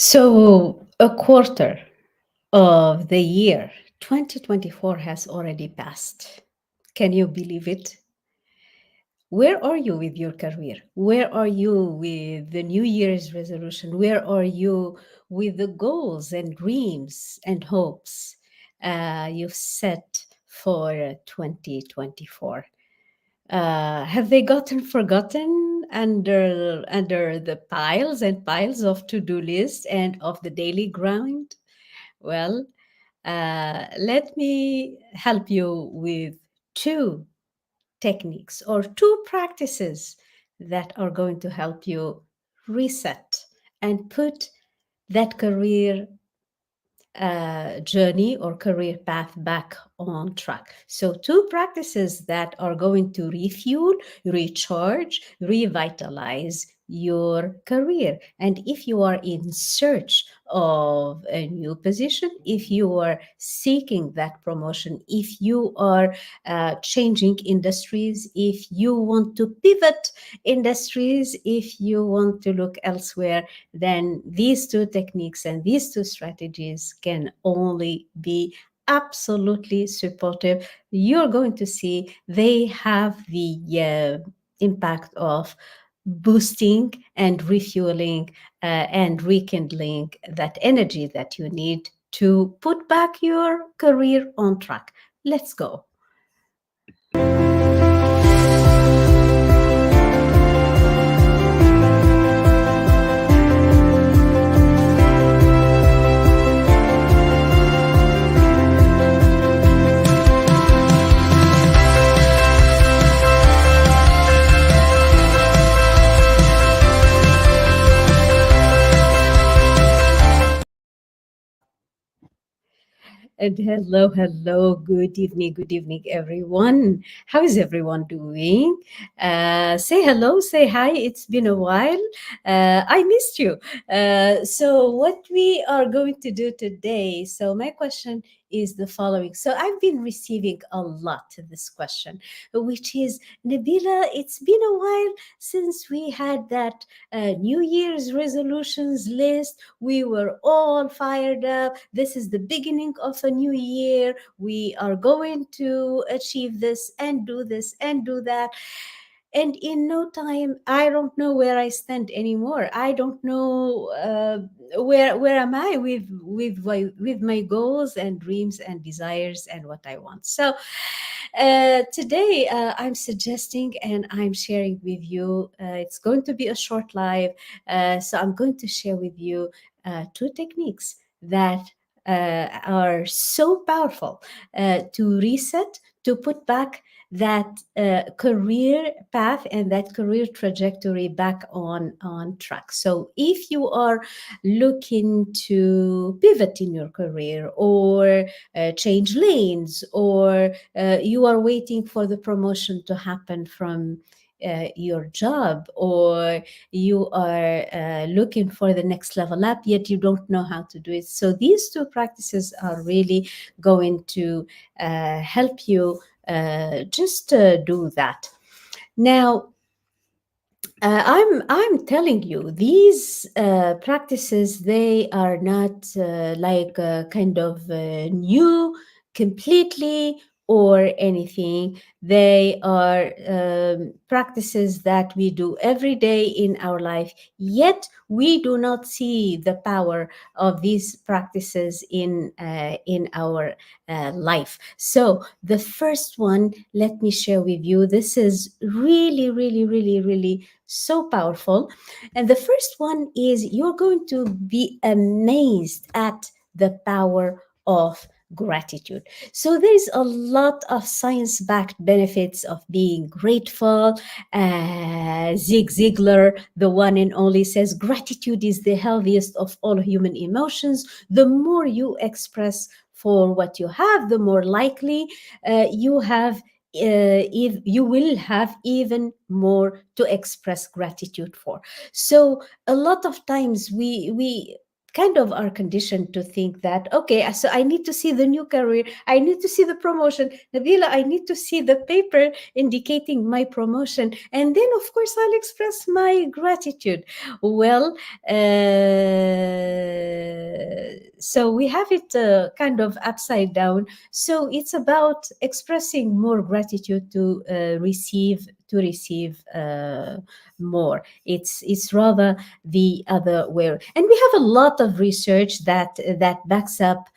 So, a quarter of the year 2024 has already passed. Can you believe it? Where are you with your career? Where are you with the New Year's resolution? Where are you with the goals and dreams and hopes you've set for 2024? Have they gotten forgotten under the piles and piles of to-do lists and of the daily grind? Well, let me help you with two techniques or two practices that are going to help you reset and put that career journey or career path back on track. So, two practices that are going to refuel, recharge, revitalize your career. And if you are in search of a new position, if you are seeking that promotion, if you are changing industries, if you want to pivot industries, if you want to look elsewhere, then these two techniques and these two strategies can only be absolutely supportive. You're going to see they have the impact of boosting and refueling and rekindling that energy that you need to put back your career on track. Let's go. And hello, good evening, everyone. How is everyone doing? Say hello, say hi. It's been a while. I missed you. So, what we are going to do today? So, my question is the following. So, I've been receiving a lot this question, which is Nabila, it's been a while since we had that New Year's resolutions list. We were all fired up. This is the beginning of a new year. We are going to achieve this and do that. And in no time, I don't know where I stand anymore. I don't know where am I with my goals and dreams and desires and what I want. So today, I'm suggesting and I'm sharing with you. It's going to be a short live, so I'm going to share with you two techniques that are so powerful to reset, to put back that career path and that career trajectory back on track. So if you are looking to pivot in your career or change lanes, or you are waiting for the promotion to happen from your job, or you are looking for the next level up, yet you don't know how to do it. So these two practices are really going to help you just do that. Now, I'm telling you, these practices, they are not like kind of new completely or anything. They are practices that we do every day in our life. Yet we do not see the power of these practices in our life. So the first one, let me share with you. This is really so powerful. And the first one is you're going to be amazed at the power of gratitude. So there's a lot of science-backed benefits of being grateful. Zig Ziglar, the one and only, says gratitude is the healthiest of all human emotions. The more you express for what you have, the more likely you have if you will have even more to express gratitude for. So a lot of times we kind of are conditioned to think that, okay, so I need to see the new career, I need to see the promotion, Nabila, I need to see the paper indicating my promotion, and then of course I'll express my gratitude. Well, so we have it kind of upside down. So it's about expressing more gratitude to receive more. It's rather the other way. And we have a lot of research that backs up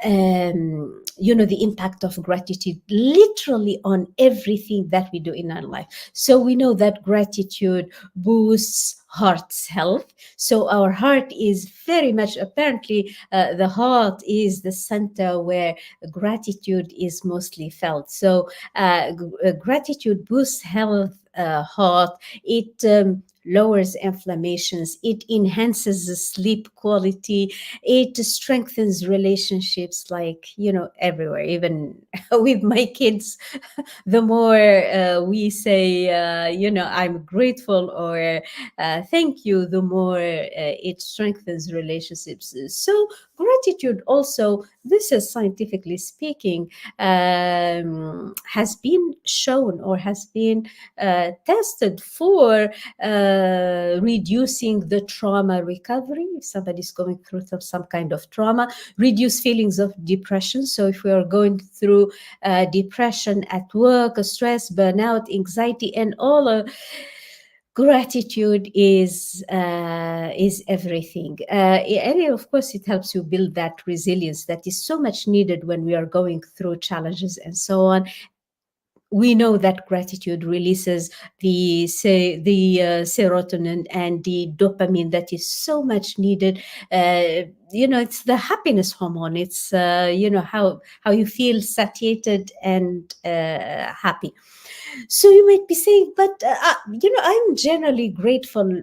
the impact of gratitude literally on everything that we do in our life. So we know that gratitude boosts heart's health. So our heart is very much, apparently, the heart is the center where gratitude is mostly felt. So gratitude boosts health, heart. It lowers inflammations. It enhances the sleep quality. It strengthens relationships, like, everywhere, even with my kids. The more we say, I'm grateful, or thank you, the more it strengthens relationships. So gratitude also, this is scientifically speaking, has been shown, or has been tested for reducing the trauma recovery. If somebody's going through some kind of trauma, reduce feelings of depression. So if we are going through depression at work, stress, burnout, anxiety, and all of, gratitude is everything, and of course it helps you build that resilience that is so much needed when we are going through challenges and so on. We know that gratitude releases the serotonin and the dopamine that is so much needed. It's the happiness hormone. It's how you feel satiated and happy. So you might be saying, but I'm generally grateful,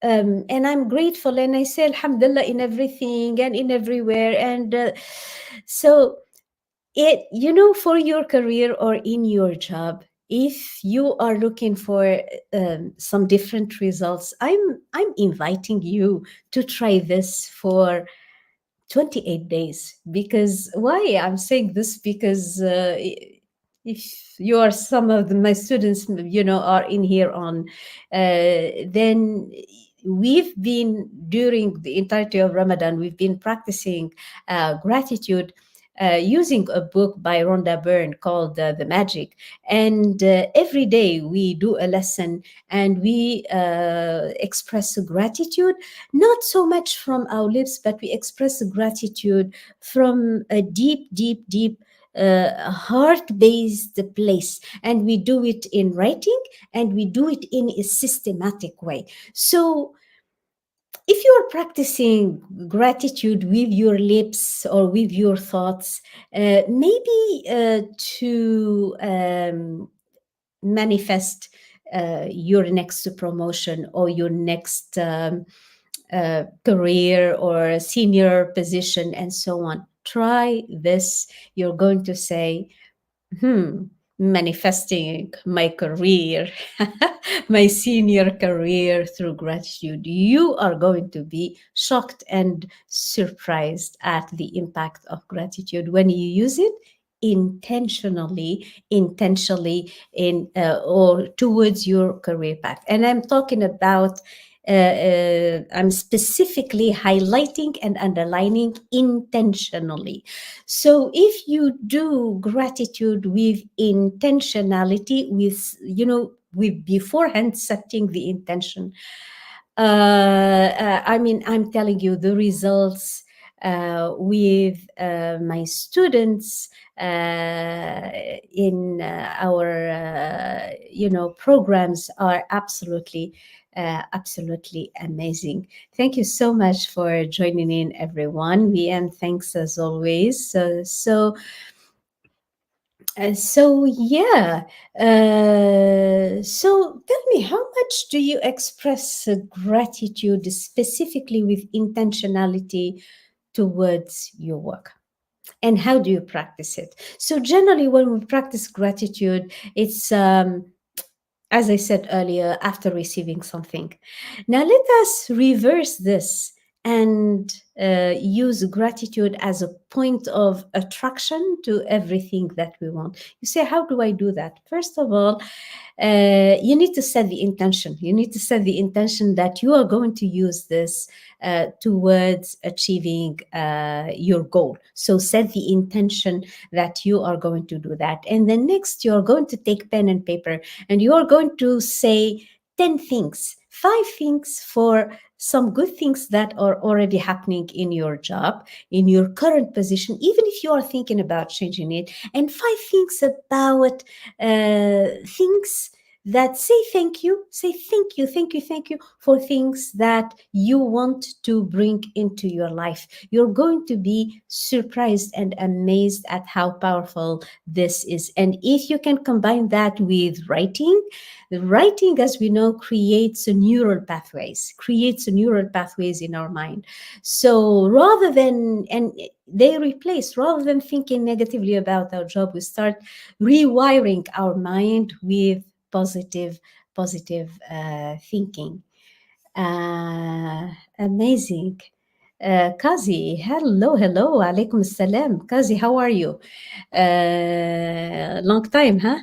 and I'm grateful, and I say alhamdulillah in everything and in everywhere, and so it for your career or in your job, if you are looking for some different results, I'm inviting you to try this for 28 days. Because why I'm saying this, because if you are some of my students, are in here on, then we've been, during the entirety of Ramadan, we've been practicing gratitude, using a book by Rhonda Byrne called The Magic. And every day we do a lesson, and we express gratitude, not so much from our lips, but we express gratitude from a deep, deep, deep heart-based place. And we do it in writing, and we do it in a systematic way. So if you are practicing gratitude with your lips or with your thoughts, maybe to manifest your next promotion, or your next career or senior position, and so on, try this. You're going to say, manifesting my career, my senior career through gratitude. You are going to be shocked and surprised at the impact of gratitude when you use it intentionally in or towards your career path. And I'm talking about I'm specifically highlighting and underlining intentionally. So if you do gratitude with intentionality, with beforehand setting the intention, I'm telling you, the results with my students in our programs are absolutely amazing. Thank you so much for joining in, everyone. And thanks as always. So yeah. So tell me, how much do you express gratitude specifically with intentionality towards your work? And how do you practice it? So generally, when we practice gratitude, it's as I said earlier, after receiving something. Now let us reverse this and use gratitude as a point of attraction to everything that we want. You say, how do I do that? First of all, you need to set the intention. You need to set the intention that you are going to use this towards achieving your goal. So set the intention that you are going to do that. And then next, you're going to take pen and paper and you are going to say 10 things, 5 things for some good things that are already happening in your job, in your current position, even if you are thinking about changing it, and 5 things about things that say thank you, say thank you, thank you, thank you for things that you want to bring into your life. You're going to be surprised and amazed at how powerful this is. And if you can combine that with writing, the writing, as we know, creates a neural pathways in our mind. So rather than, and they replace, rather than thinking negatively about our job, we start rewiring our mind with positive thinking. Amazing. Kazi, hello, alaikum salam. Kazi, how are you? Long time, huh?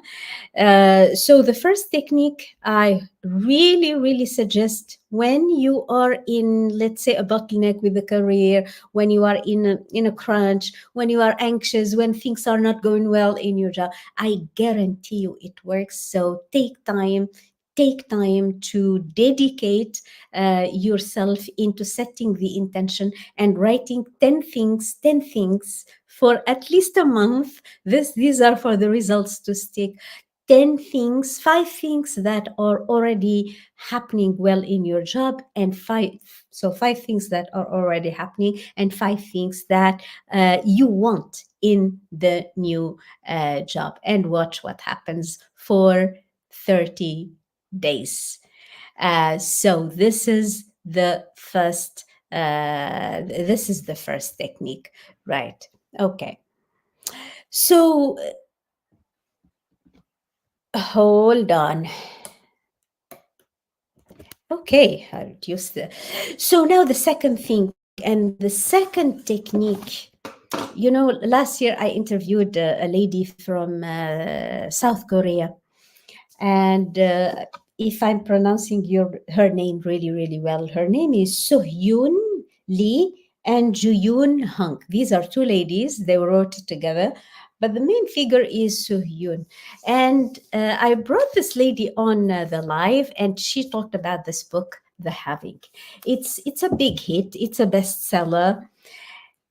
So the first technique I really suggest when you are in, let's say, a bottleneck with the career, when you are in a crunch, when you are anxious, when things are not going well in your job, I guarantee you it works. So take time to dedicate yourself into setting the intention and writing 10 things for at least a month. These are for the results to stick. 10 things, 5 things that are already happening well in your job, and 5 things that are already happening, and 5 things that you want in the new job, and watch what happens for 30 days. So this is the first technique, right? Okay. So hold on. Okay, I reduced the. So now the second thing, and the second technique. Last year I interviewed a lady from South Korea, and if I'm pronouncing her name really well, her name is Sohyun Lee and Juyun Hunk. These are two ladies. They wrote it together, but the main figure is Sohyun. And I brought this lady on the live, and she talked about this book, The Having. It's a big hit. It's a bestseller.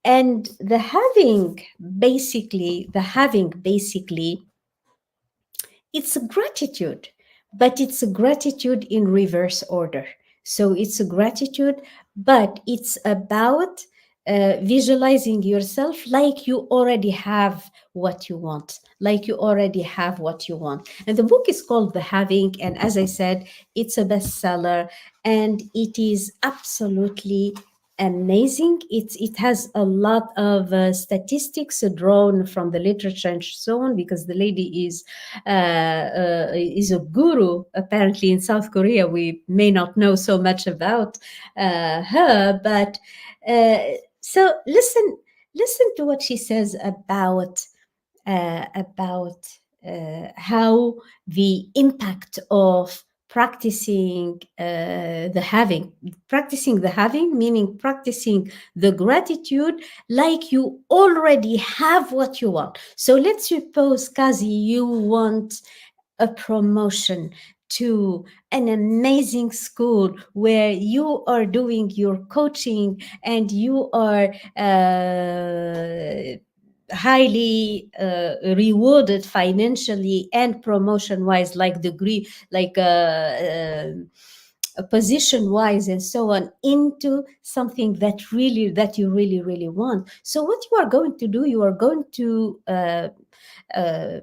And the having basically, it's a gratitude, but it's a gratitude in reverse order. So it's a gratitude, but it's about visualizing yourself like you already have what you want, And the book is called The Having. And as I said, it's a bestseller, and it is absolutely amazing. It has a lot of statistics drawn from the literature and so on, because the lady is a guru apparently in South Korea. We may not know so much about her, but so listen to what she says about how the impact of practicing the having, meaning practicing the gratitude like you already have what you want. So let's suppose, Kazi, you want a promotion to an amazing school where you are doing your coaching and you are highly rewarded financially and promotion wise, like degree, like position wise and so on, into something that you really want. So what you are going to do, you are going to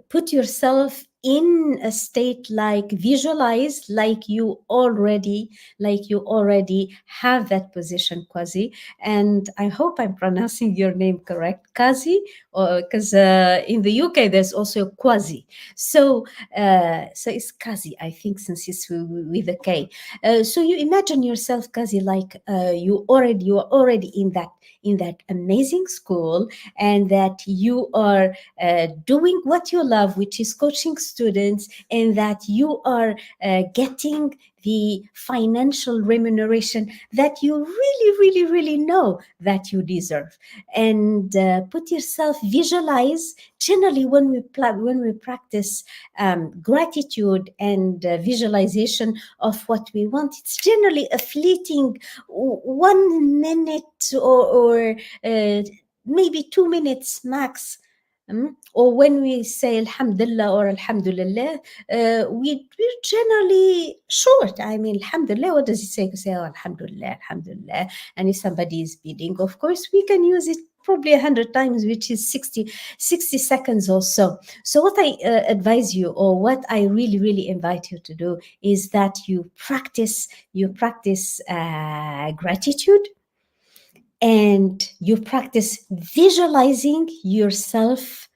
put yourself in a state like visualize like you already have that position, Quasi. And I hope I'm pronouncing your name correct, Kazi, because in the UK there's also Quasi. So so it's Kazi, I think, since it's with a K. So you imagine yourself, Kazi, like you are already in that amazing school, and that you are doing what you love, which is coaching students, and that you are getting the financial remuneration that you really, really, really know that you deserve. And put yourself, visualize. Generally, when we practice gratitude and visualization of what we want, it's generally a fleeting 1 minute or maybe 2 minutes max. Or when we say Alhamdulillah or Alhamdulillah, we're generally short. I mean, Alhamdulillah, what does it say? We say, oh, Alhamdulillah, Alhamdulillah. And if somebody is bidding, of course, we can use it probably 100 times, which is 60 seconds or so. So what I advise you, or what I really, really invite you to do, is that you practice gratitude, and you practice visualizing yourself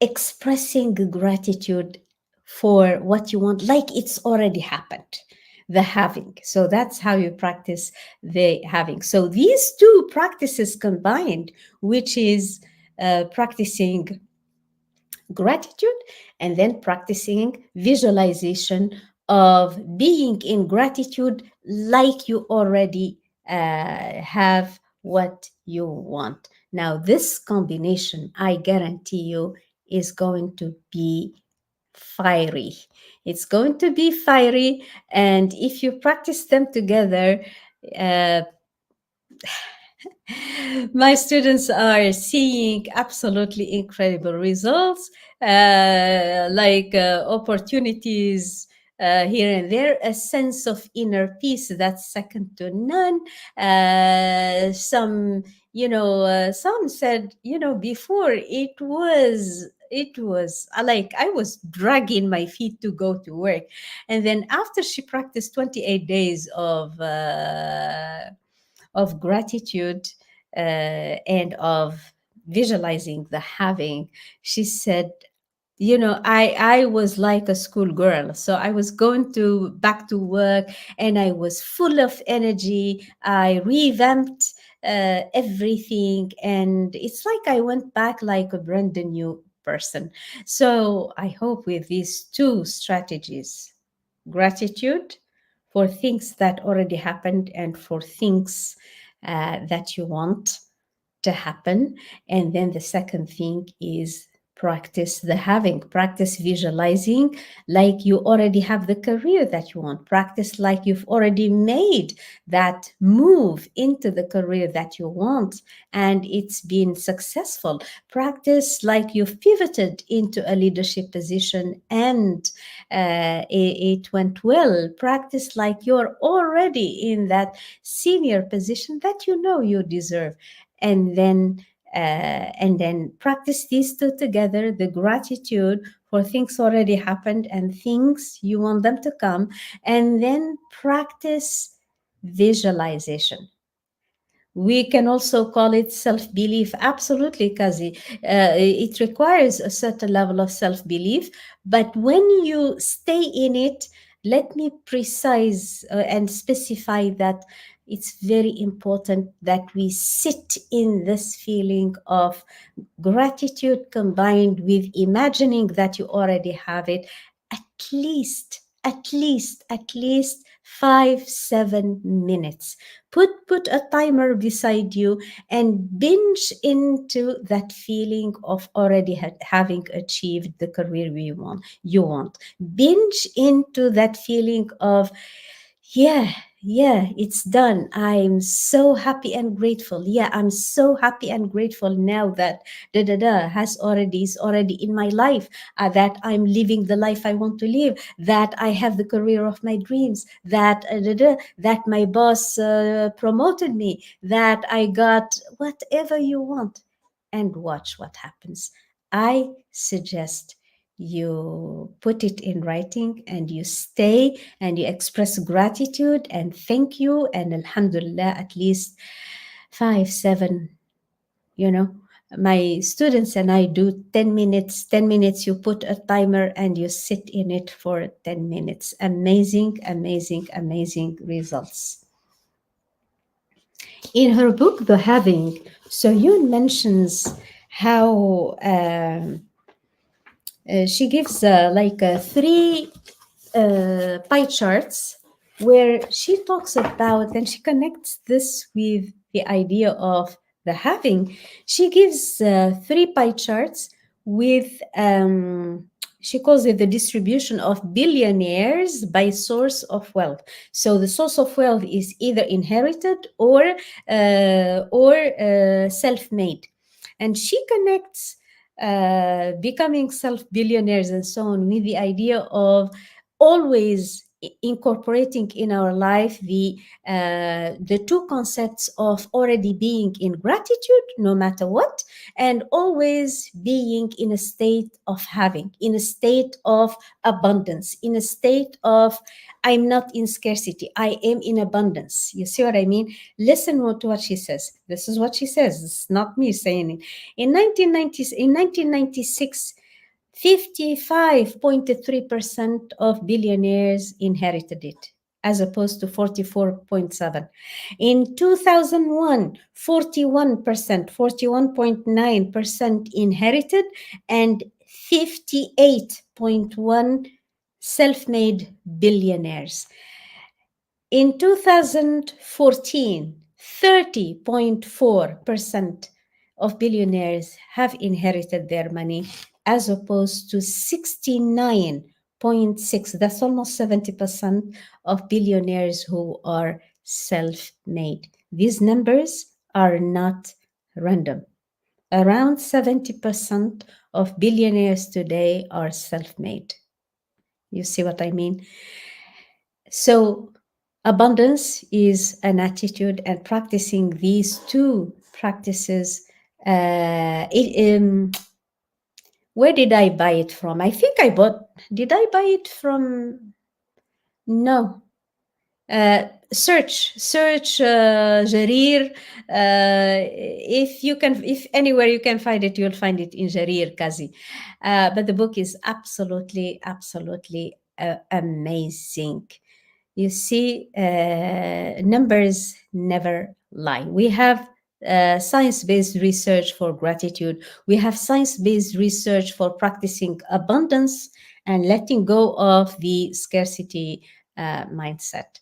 expressing gratitude for what you want, like it's already happened, the having. So that's how you practice the having. So these two practices combined, which is practicing gratitude and then practicing visualization of being in gratitude, like you already have what you want. Now, this combination, I guarantee you, is going to be fiery. It's going to be fiery. And if you practice them together, uh, my students are seeing absolutely incredible results, like opportunities here and there, a sense of inner peace that's second to none. Some said, before it was like I was dragging my feet to go to work. And then after she practiced 28 days of gratitude and of visualizing the having, she said, I was like a schoolgirl. So I was going to back to work, and I was full of energy. I revamped everything, and it's like I went back like a brand new person. So I hope with these two strategies, gratitude for things that already happened and for things that you want to happen. And then the second thing is practice the having, practice visualizing like you already have the career that you want, practice like you've already made that move into the career that you want and it's been successful, practice like you've pivoted into a leadership position and it went well, practice like you're already in that senior position that you know you deserve. And then practice these two together, the gratitude for things already happened and things you want them to come, and then practice visualization. We can also call it self-belief. Absolutely, Kazi. It requires a certain level of self-belief, but when you stay in it, let me precise and specify that it's very important that we sit in this feeling of gratitude combined with imagining that you already have it, at least 5-7 minutes. Put a timer beside you and binge into that feeling of already having achieved the career you want. Binge into that feeling of, yeah, it's done. I'm so happy and grateful. Yeah, I'm so happy and grateful now that da da da is already in my life. That I'm living the life I want to live. That I have the career of my dreams. That that my boss promoted me. That I got whatever you want, and watch what happens. I suggest you put it in writing, and you stay and you express gratitude and thank you and alhamdulillah at least 5 7, you know. My students and I do 10 minutes. 10 minutes, you put a timer and you sit in it for 10 minutes. Amazing, amazing, amazing results. In her book The Having, Soyun mentions how she gives like three pie charts where she talks about, and she connects this with the idea of the having. She gives three pie charts with, she calls it the distribution of billionaires by source of wealth. So the source of wealth is either inherited or self-made. And she connects becoming self-billionaires and so on with the idea of always incorporating in our life the two concepts of already being in gratitude no matter what, and always being in a state of having, in a state of abundance, in a state of I'm not in scarcity, I am in abundance. You see what I mean? Listen to what she says. This is what she says. It's not me saying it. In 1996, 55.3% of billionaires inherited it, as opposed to 44.7. In 2001, 41%, 41.9% inherited, and 58.1 self-made billionaires. In 2014, 30.4% of billionaires have inherited their money, as opposed to 69.6, that's almost 70% of billionaires who are self-made. These numbers are not random. Around 70% of billionaires today are self-made. You see what I mean? So abundance is an attitude, and practicing these two practices. Where did I buy it from? I think I bought. Did I buy it from? No. Search Jarir. If you can, if anywhere you can find it, you'll find it in Jarir Kazi. But the book is absolutely, absolutely amazing. You see, numbers never lie. We have science-based research for gratitude. We have science-based research for practicing abundance and letting go of the scarcity mindset.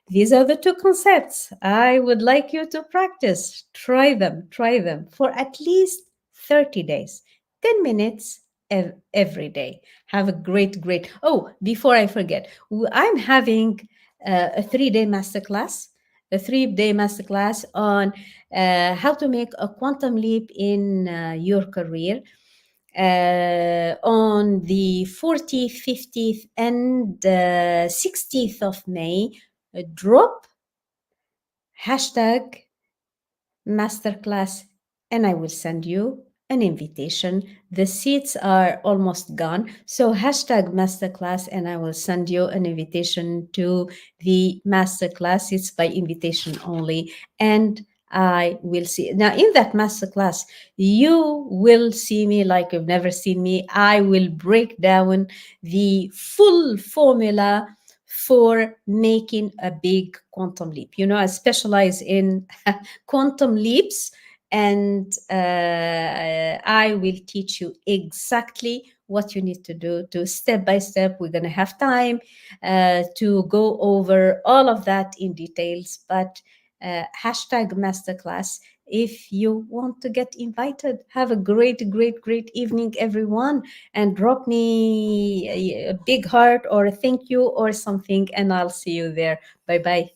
These are the two concepts I would like you to practice. Try them for at least 30 days, 10 minutes every day. Have a great. Oh, before I forget, I'm having a 3-day masterclass. A 3-day masterclass on how to make a quantum leap in your career on the 40th, 50th, and 60th of May. Drop hashtag masterclass and I will send you an invitation. The seats are almost gone. So hashtag masterclass and I will send you an invitation to the masterclass. It's by invitation only. And I will see. Now, in that masterclass, you will see me like you've never seen me. I will break down the full formula for making a big quantum leap. You know, I specialize in quantum leaps, and I will teach you exactly what you need to do to step by step. We're going to have time to go over all of that in details, but hashtag masterclass. If you want to get invited, have a great evening, everyone, and drop me a big heart or a thank you or something, and I'll see you there. Bye bye.